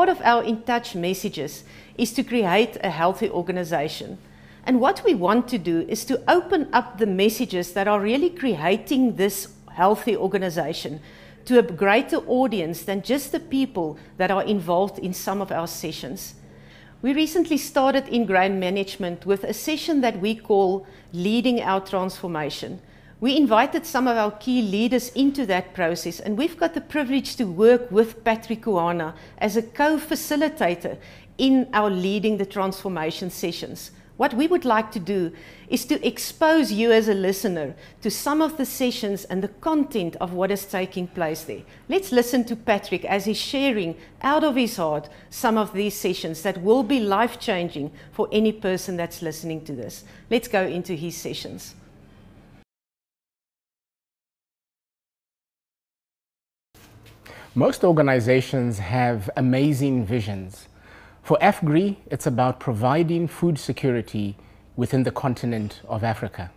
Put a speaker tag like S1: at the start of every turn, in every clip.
S1: part of our In Touch messages is to create a healthy organization. And what we want to do is to open up the messages that are really creating this healthy organization to a greater audience than just the people that are involved in some of our sessions. We recently started in Grain Management with a session that we call Leading Our Transformation. We invited some of our key leaders into that process, and we've got the privilege to work with Patrick Kuwana as a co-facilitator in our Leading the Transformation sessions. What we would like to do is to expose you as a listener to some of the sessions and the content of what is taking place there. Let's listen to Patrick as he's sharing out of his heart some of these sessions that will be life-changing for any person that's listening to this. Let's go into his sessions.
S2: Most organizations have amazing visions. For AFGRI, it's about providing food security within the continent of Africa.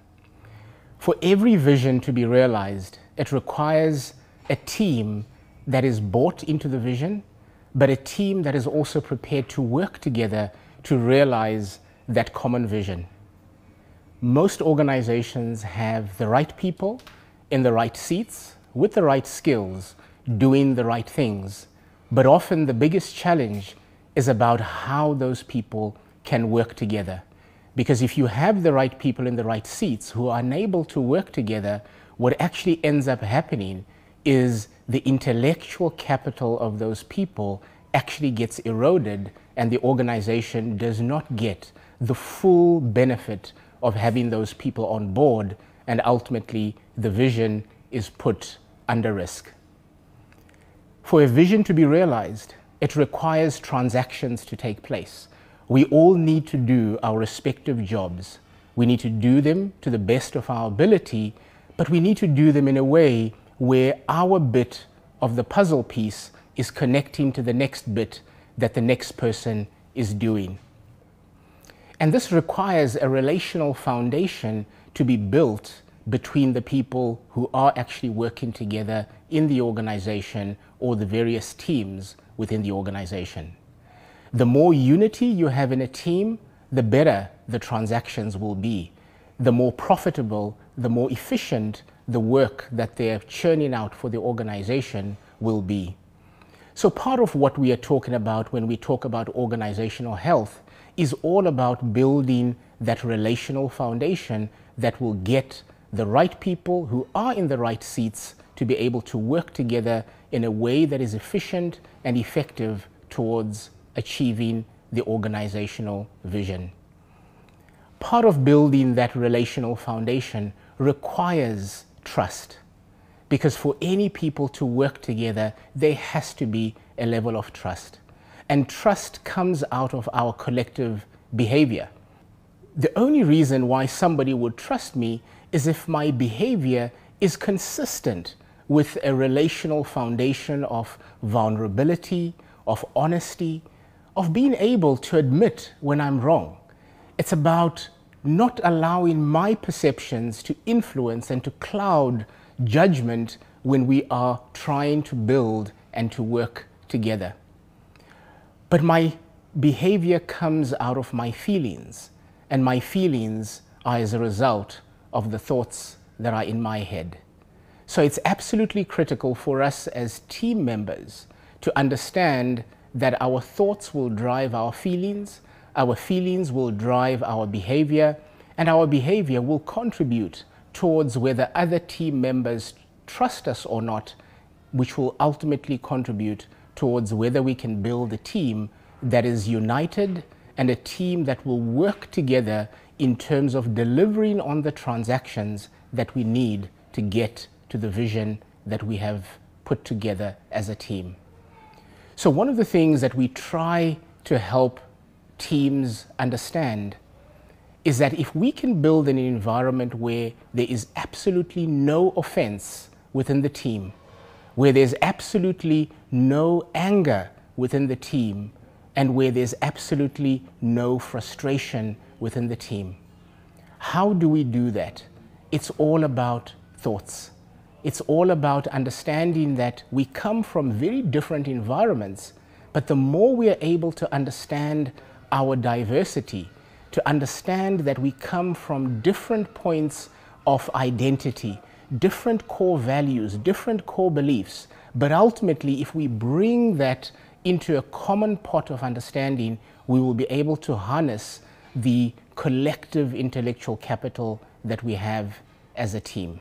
S2: For every vision to be realized, it requires a team that is bought into the vision, but a team that is also prepared to work together to realize that common vision. Most organizations have the right people in the right seats with the right skills doing the right things, but often the biggest challenge is about how those people can work together. Because if you have the right people in the right seats who are unable to work together, what actually ends up happening is the intellectual capital of those people actually gets eroded, and the organization does not get the full benefit of having those people on board, and ultimately the vision is put under risk. For a vision to be realized, it requires transactions to take place. We all need to do our respective jobs. We need to do them to the best of our ability, but we need to do them in a way where our bit of the puzzle piece is connecting to the next bit that the next person is doing. And this requires a relational foundation to be built between the people who are actually working together in the organization or the various teams within the organization. The more unity you have in a team, the better the transactions will be. The more profitable, the more efficient the work that they're churning out for the organization will be. So part of what we are talking about when we talk about organizational health is all about building that relational foundation that will get the right people who are in the right seats to be able to work together in a way that is efficient and effective towards achieving the organizational vision. Part of building that relational foundation requires trust, because for any people to work together, there has to be a level of trust. And trust comes out of our collective behavior. The only reason why somebody would trust me is if my behavior is consistent with a relational foundation of vulnerability, of honesty, of being able to admit when I'm wrong. It's about not allowing my perceptions to influence and to cloud judgment when we are trying to build and to work together. But my behavior comes out of my feelings, and my feelings are as a result of the thoughts that are in my head. So it's absolutely critical for us as team members to understand that our thoughts will drive our feelings will drive our behavior, and our behavior will contribute towards whether other team members trust us or not, which will ultimately contribute towards whether we can build a team that is united and a team that will work together in terms of delivering on the transactions that we need to get to the vision that we have put together as a team. So one of the things that we try to help teams understand is that if we can build an environment where there is absolutely no offense within the team, where there's absolutely no anger within the team, and where there's absolutely no frustration within the team. How do we do that? It's all about thoughts. It's all about understanding that we come from very different environments, But the more we are able to understand our diversity, to understand that we come from different points of identity, different core values, different core beliefs, but ultimately if we bring that into a common pot of understanding, we will be able to harness the collective intellectual capital that we have as a team.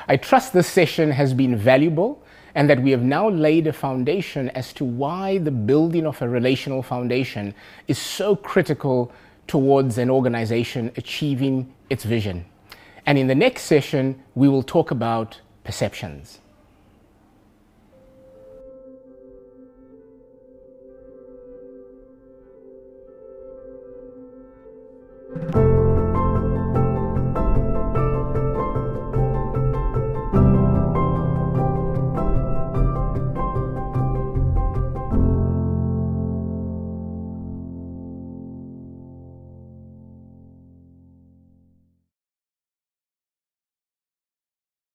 S2: I trust this session has been valuable and that we have now laid a foundation as to why the building of a relational foundation is so critical towards an organization achieving its vision. And in the next session, we will talk about perceptions.